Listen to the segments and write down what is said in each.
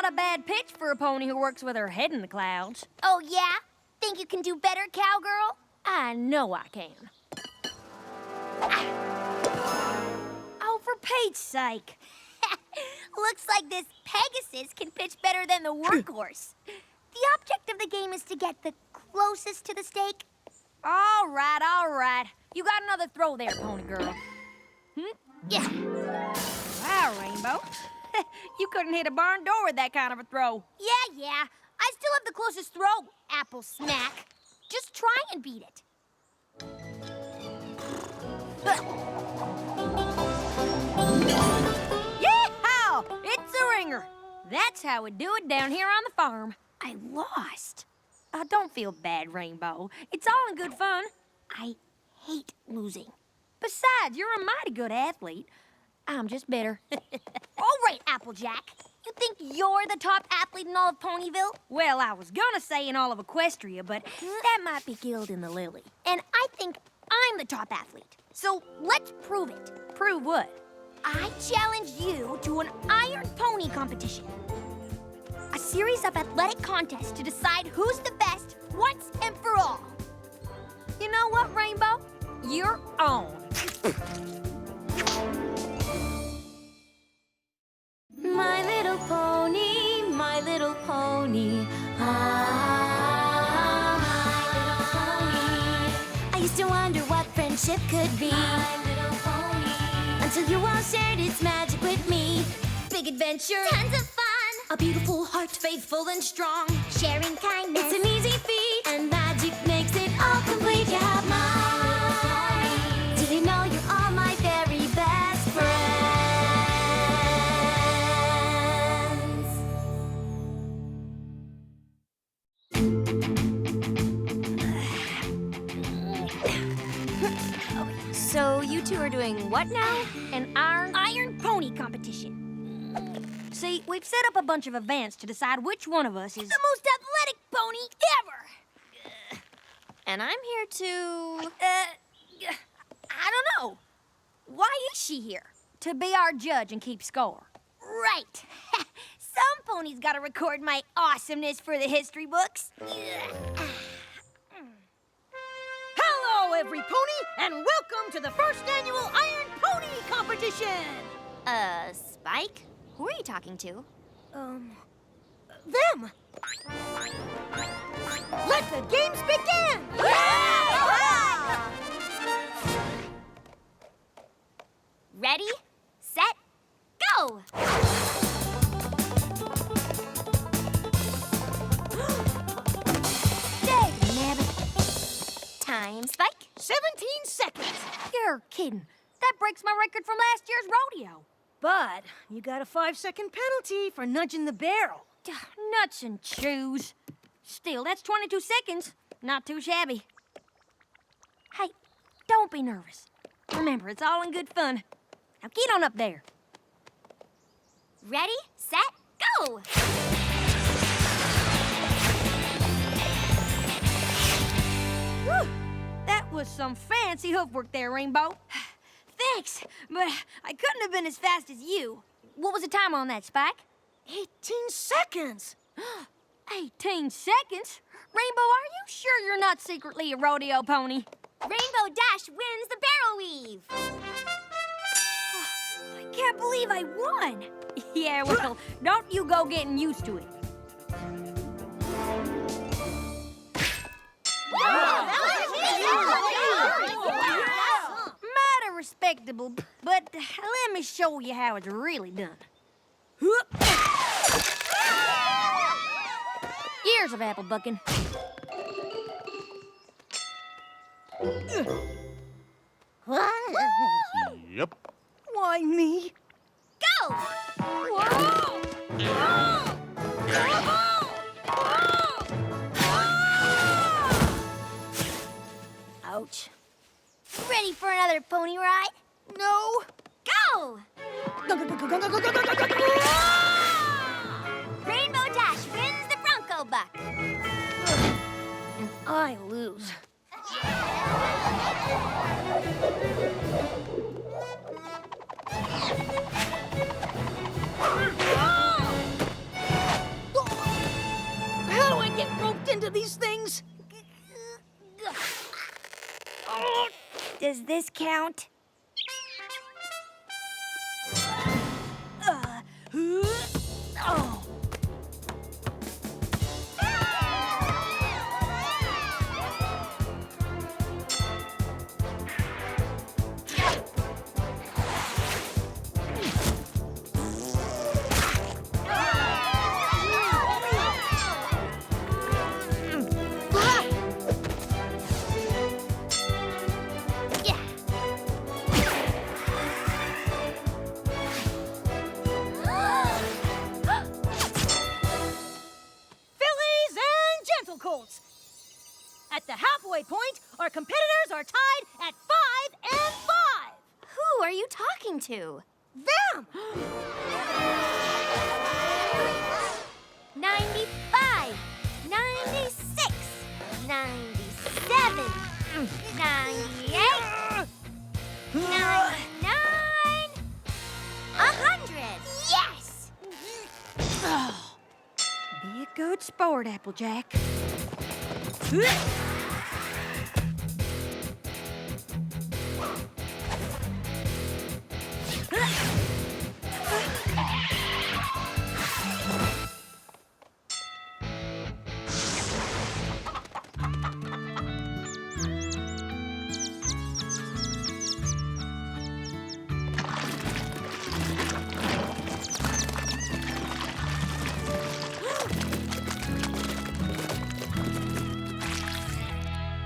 not a bad pitch for a pony who works with her head in the clouds. Oh, yeah? Think you can do better, cowgirl? I know I can. Oh, for Pete's sake. Looks like this Pegasus can pitch better than the workhorse. The object of the game is to get the closest to the stake. All right, all right. You got another throw there, pony girl. Yeah. Wow, Rainbow. You couldn't hit a barn door with that kind of a throw. Yeah. I still have the closest throw, Apple Snack. Just try and beat it. Yeehaw! It's a ringer. That's how we do it down here on the farm. I lost. Don't feel bad, Rainbow. It's all in good fun. I hate losing. Besides, you're a mighty good athlete. I'm just bitter. All right, Applejack. You think you're the top athlete in all of Ponyville? Well, I was gonna say in all of Equestria, but that might be killed in the lily. And I think I'm the top athlete. So let's prove it. Prove what? I challenge you to an Iron Pony competition. A series of athletic contests to decide who's the best once and for all. You know what, Rainbow? You're on. My little pony, my little pony. Ah, my little pony. I used to wonder what friendship could be. My little pony. Until you all shared its magic with me. Big adventure. Tons of fun. A beautiful heart, faithful and strong. Sharing kindness. It's an easy feat, and magic makes it all complete. You have mine. Did you know you're all my very best friends? So you two are doing what now? An Iron Pony competition. See, we've set up a bunch of events to decide which one of us is The most athletic pony ever. And I'm here to... I don't know. Why is she here? to be our judge and keep score. Right. Some ponies gotta record my awesomeness for the history books. Hello, every pony, and welcome to the first annual Iron Pony Competition! Spike? Who are you talking to? Them! Let the games begin! Ready, set, go! Time, Spike. 17 seconds! You're kidding. That breaks my record from last year's rodeo. But you got a 5-second penalty for nudging the barrel. Nuts and chews. Still, that's 22 seconds. Not too shabby. Hey, don't be nervous. Remember, it's all in good fun. Now get on up there. Ready, set, go! Whew, that was some fancy hoofwork there, Rainbow. Thanks, but I couldn't have been as fast as you. What was the time on that, Spike? 18 seconds. 18 seconds? Rainbow, are you sure you're not secretly a rodeo pony? Rainbow Dash wins the barrel weave! I can't believe I won. Yeah, well, don't you go getting used to it. Mighty respectable, but let me show you how it's really done. Years of apple bucking. Yep. Why me? Go! Whoa! Ouch. Ready for another pony ride? No. Go! Rainbow Dash wins the Bronco Buck! And I lose. Does this count? Oh. Colts. At the halfway point, our competitors are tied at 5-5. Who are you talking to? Them! 95, 96, 97, 98, 99, 100. Yes! Oh. Be a good sport, Applejack.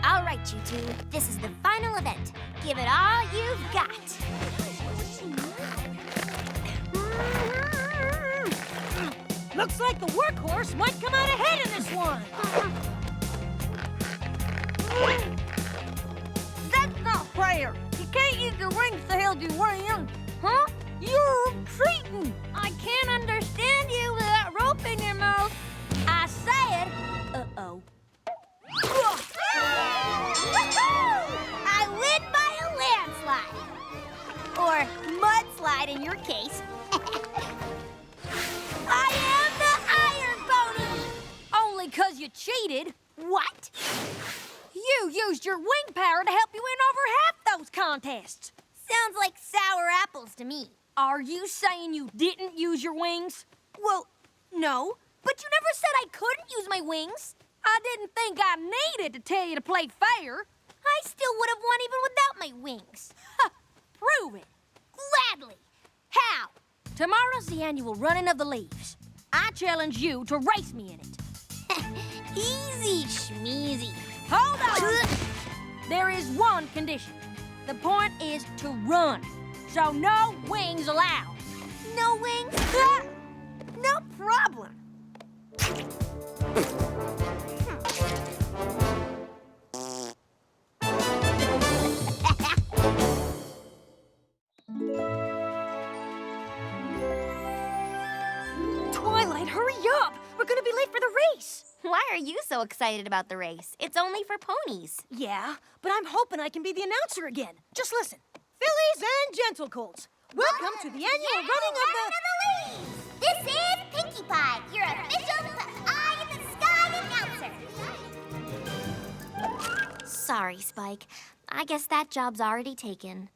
All right, you two. This is the final event. Give it all you've got. Looks like the workhorse might come out ahead in this one. That's not fair. You can't use your wings to hold your wing. Huh? You're cheating. I can't understand you with that rope in your mouth. I said, uh-oh. I win by a landslide. Or mudslide in your case. I am the Iron Pony! Only 'cause you cheated. What? You used your wing power to help you win over half those contests. Sounds like sour apples to me. Are you saying you didn't use your wings? Well, no. But you never said I couldn't use my wings. I didn't think I needed to tell you to play fair. I still would have won even without my wings. Ha! Prove it. Gladly. How? Tomorrow's the annual running of the leaves. I challenge you to race me in it. Easy schmeezy. Hold on! There is one condition. The point is to run. So no wings allowed. No wings? No problem. Twilight, hurry up! We're gonna be late for the race. Why are you so excited about the race? It's only for ponies. Yeah, but I'm hoping I can be the announcer again. Just listen. Fillies and gentle colts, welcome to the annual running of the leaves. This is Pinkie Pie, your official Eye in the Sky announcer. Sorry, Spike. I guess that job's already taken.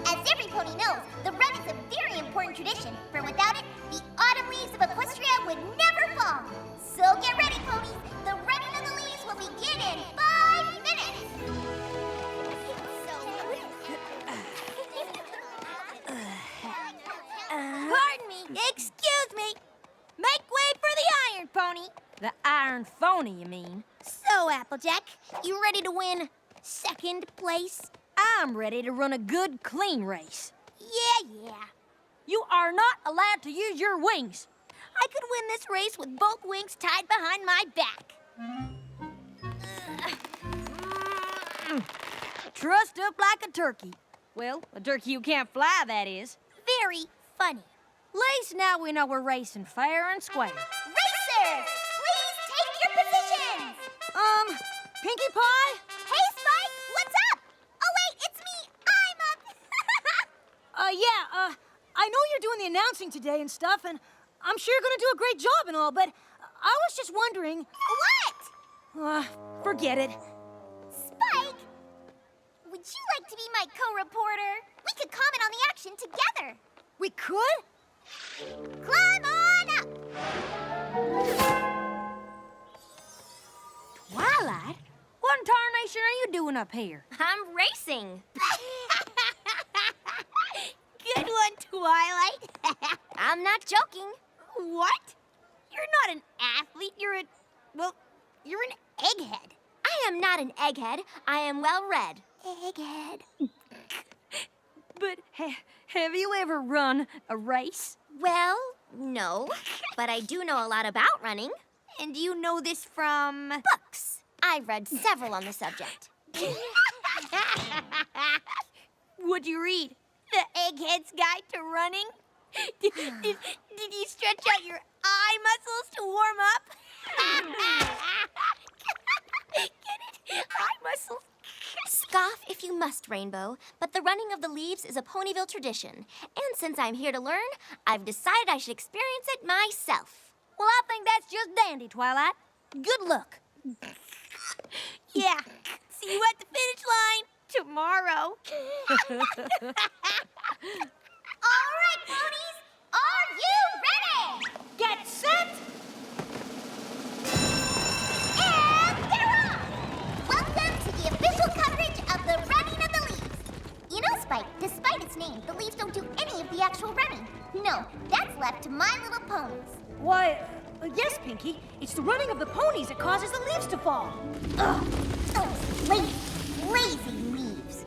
As every pony knows, the run is a very important tradition, for without it, the autumn leaves of Equestria would never fall. So get ready, ponies. The running of the leaves will begin in 5 minutes. Pardon me. Excuse me. Make way for the Iron Pony. The Iron Phony, you mean? So, Applejack, you ready to win second place? I'm ready to run a good, clean race. Yeah. You are not allowed to use your wings. I could win this race with both wings tied behind my back. Trussed up like a turkey. Well, a turkey you can't fly, that is. Very funny. At least now we know we're racing fair and square. Racers, please take your positions. Pinkie Pie? Hey, Spike, what's up? Oh, wait, it's me. I'm up. I know you're doing the announcing today and stuff, and I'm sure you're gonna do a great job and all, but I was just wondering... What? Forget it. Spike, would Would you like to be my co-reporter? We could comment on the action together. We could? Climb on up! Twilight? What in tarnation are you doing up here? I'm racing. Good one, Twilight. I'm not joking. What? You're not an athlete. You're an egghead. I am not an egghead. I am well read. Egghead. But have you ever run a race? Well, no, but I do know a lot about running. And you know this from... Books. I've read several on the subject. What'd you read? The Egghead's Guide to Running? Did you stretch out your eye muscles to warm up? Get it? Eye muscles. Scoff if you must, Rainbow, but the running of the leaves is a Ponyville tradition. And since I'm here to learn, I've decided I should experience it myself. Well, I think that's just dandy, Twilight. Good luck. Yeah. See you at the finish line tomorrow. All right, ponies. Are you ready? Get set! And they're on! Welcome to the official coverage of the running of the leaves. You know, Spike, despite its name, the leaves don't do any of the actual running. No, that's left to My Little Ponies. Why, yes, Pinky. It's the running of the ponies that causes the leaves to fall. Ugh, those lazy leaves.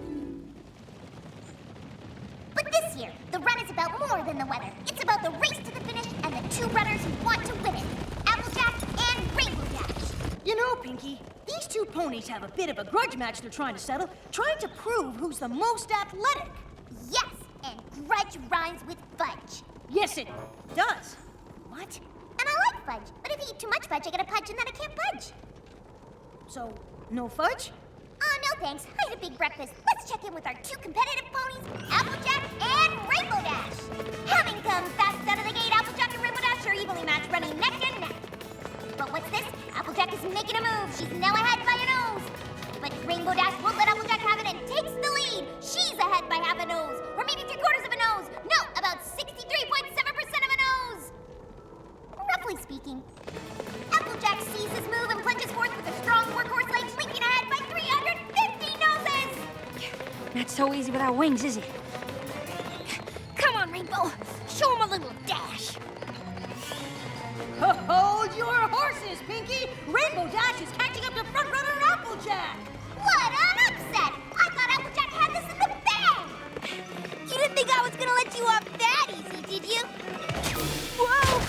But this year, the run is about more than the weather. It's about the race to the finish and the two runners who want to win it, Applejack and Rainbow Dash. You know, Pinky, these two ponies have a bit of a grudge match they're trying to settle, trying to prove who's the most athletic. Yes, and grudge rhymes with fudge. Yes, it does. What? And I like fudge, but if I eat too much fudge, I get a pudge and then I can't fudge. So, no fudge? Oh, no thanks. I had a big breakfast. Let's check in with our two competitive ponies, Applejack and Rainbow Dash. Having come fast out of the gate, Applejack and Rainbow Dash are evenly matched, running neck and neck. But what's this? Applejack is making a move. She's now ahead by a nose. But Rainbow Dash won't let Applejack have it and takes the lead. She's ahead by half a nose, or maybe 3/4 of a nose. No, about 63.7% of a nose. Roughly speaking. Applejack sees his move and plunges forth with a strong workhorse leg, leaping ahead by 350 noses! Not so easy without wings, is it? Come on, Rainbow. Show him a little dash. Hold your horses, Pinky! Rainbow Dash is catching up to front-runner Applejack! What an upset! I thought Applejack had this in the bag! You didn't think I was gonna let you off that easy, did you? Whoa!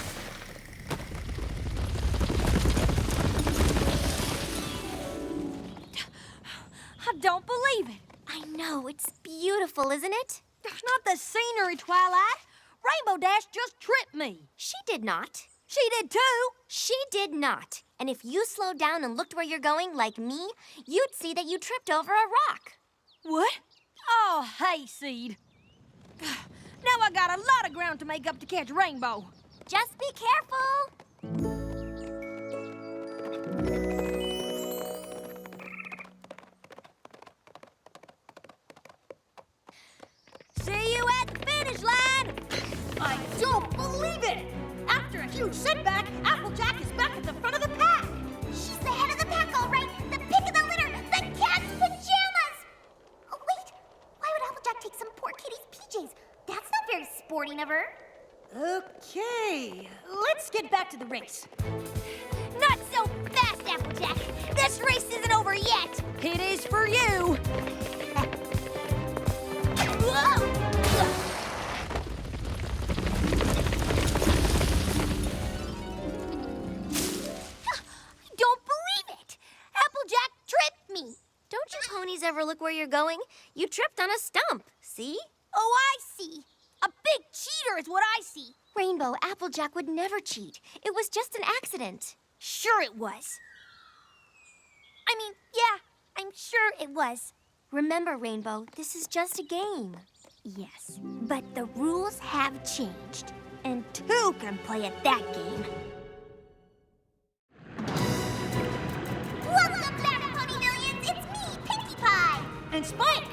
I don't believe it. I know, it's beautiful, isn't it? Not the scenery, Twilight. Rainbow Dash just tripped me. She did not. She did too. She did not. And if you slowed down and looked where you're going, like me, you'd see that you tripped over a rock. What? Oh, hayseed. Now I got a lot of ground to make up to catch Rainbow. Just be careful. See you at the finish line. I don't believe it. After a huge setback, Applejack is back at the front of the pack. She's the head of the pack, all right. The pick of the litter. The cat's pajamas. Oh, wait. Why would Applejack take some poor kitty's PJs? That's not very sporting of her. Okay, let's get back to the race. Not so fast, Applejack. This race isn't over yet. It is for you. Whoa! I don't believe it. Applejack tripped me. Don't you ponies ever look where you're going? You tripped on a stump, see? Oh, I see. A big cheater is what I see. Rainbow, Applejack would never cheat. It was just an accident. Sure it was. I mean, yeah, I'm sure it was. Remember, Rainbow, this is just a game. Yes, but the rules have changed, and two can play at that game. Welcome back, Pony Millions! It's me, Pinkie Pie! And Spike.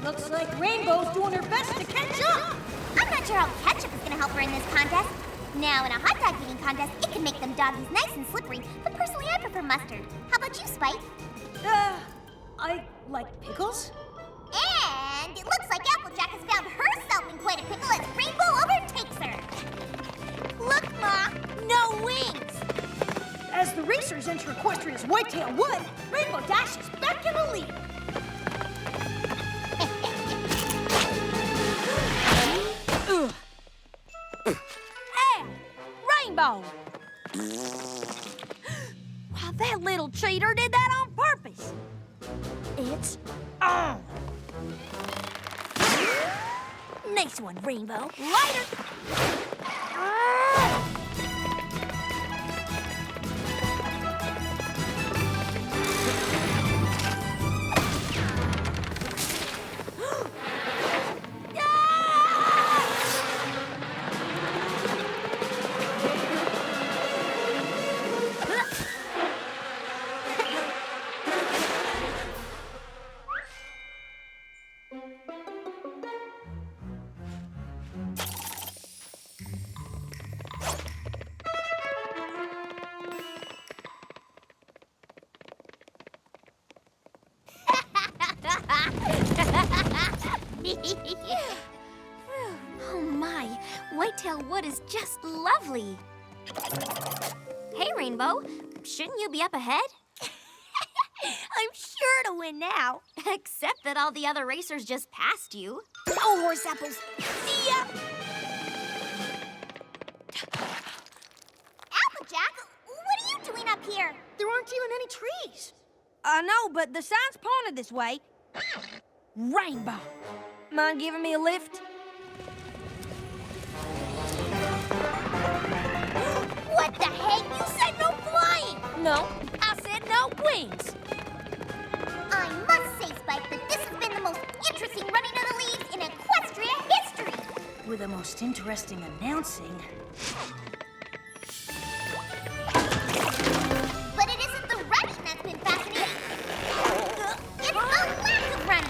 Looks like Rainbow's doing her best to catch up. I'm not sure how ketchup is gonna help her in this contest. Now, in a hot dog eating contest, it can make them doggies nice and slippery, but personally I prefer mustard. How about you, Spike? I like pickles. And it looks like Applejack has found herself in quite a pickle as Rainbow overtakes her. Look, Ma, no wings. As the racers enter Equestria's Whitetail Wood, Rainbow Dash is back in the lead. Hey, Rainbow! Wow, that little cheater did that on purpose. It's on. Nice one, Rainbow. Lighter. Oh my, Whitetail Wood is just lovely. Hey, Rainbow, shouldn't you be up ahead? I'm sure to win now. Except that all the other racers just passed you. Oh, horse apples. See ya! Applejack, what are you doing up here? There aren't even any trees. I know, but the sign's pointed this way. Rainbow. Mind giving me a lift? What the heck? You said no flying! No, I said no wings. I must say, Spike, that this has been the most interesting running of the leaves in Equestria history. With the most interesting announcing. But it isn't the running that's been fascinating. It's the lack of running.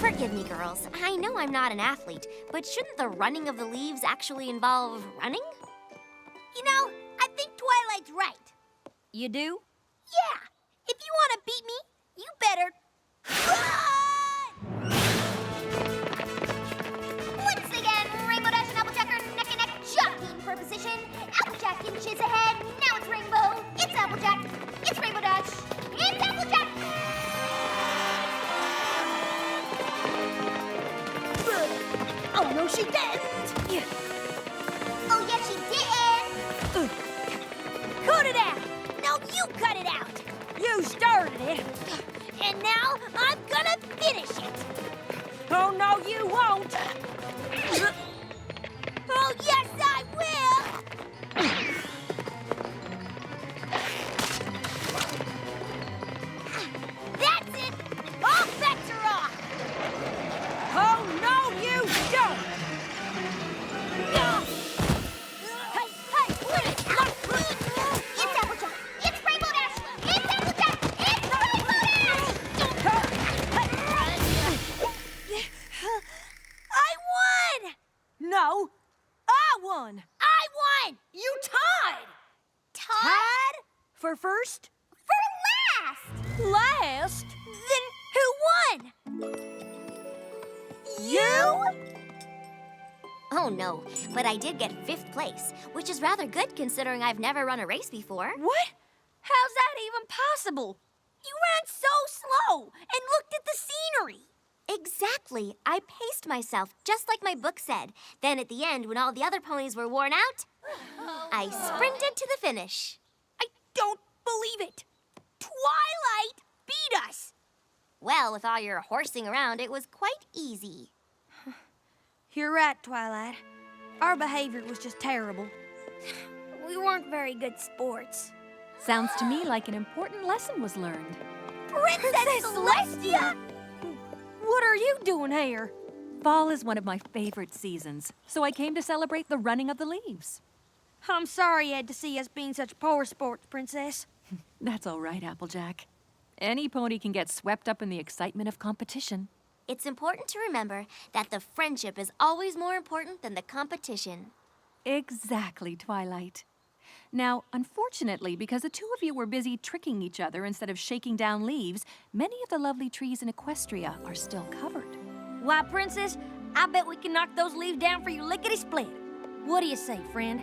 Forgive me, girls. I know I'm not an athlete, but shouldn't the running of the leaves actually involve running? You know, I think Twilight's right. You do? Yeah, if you want to beat me, you better run! Once again, Rainbow Dash and Applejack are neck and neck jockeying for position. Applejack inches ahead. Now it's Rainbow. It's Applejack. It's Rainbow Dash. It's Applejack. Oh, no, she didn't. Oh, yes, she did. Cut it out. No, you cut it out. You started it. And now I'm gonna finish it. Oh, no, you won't. Oh, yes, I will. That's it. All bets are off. Oh, no, you don't. Hey, wait. It's Applejack. It's Rainbow Dash. It's Applejack. It's Rainbow Dash. I won. No, I won. I won. You tied. Tied? For first? For last. Last? Then who won? You? Oh no, but I did get 5th place, which is rather good considering I've never run a race before. What? How's that even possible? You ran so slow and looked at the scenery. Exactly. I paced myself, just like my book said. Then at the end, when all the other ponies were worn out, I sprinted to the finish. I don't believe it. Twilight beat us. Well, with all your horsing around, it was quite easy. You're right, Twilight. Our behavior was just terrible. We weren't very good sports. Sounds to me like an important lesson was learned. Princess Celestia! What are you doing here? Fall is one of my favorite seasons, so I came to celebrate the running of the leaves. I'm sorry you had to see us being such poor sports, Princess. That's all right, Applejack. Any pony can get swept up in the excitement of competition. It's important to remember that the friendship is always more important than the competition. Exactly, Twilight. Now, unfortunately, because the two of you were busy tricking each other instead of shaking down leaves, many of the lovely trees in Equestria are still covered. Why, Princess, I bet we can knock those leaves down for you lickety-split. What do you say, friend?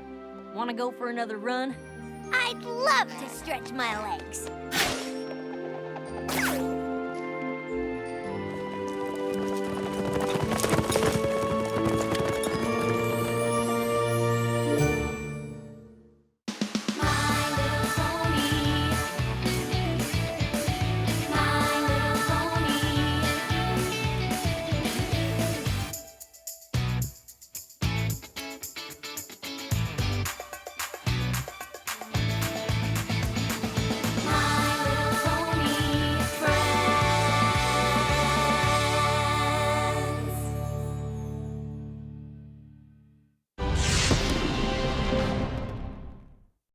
Want to go for another run? I'd love to stretch my legs.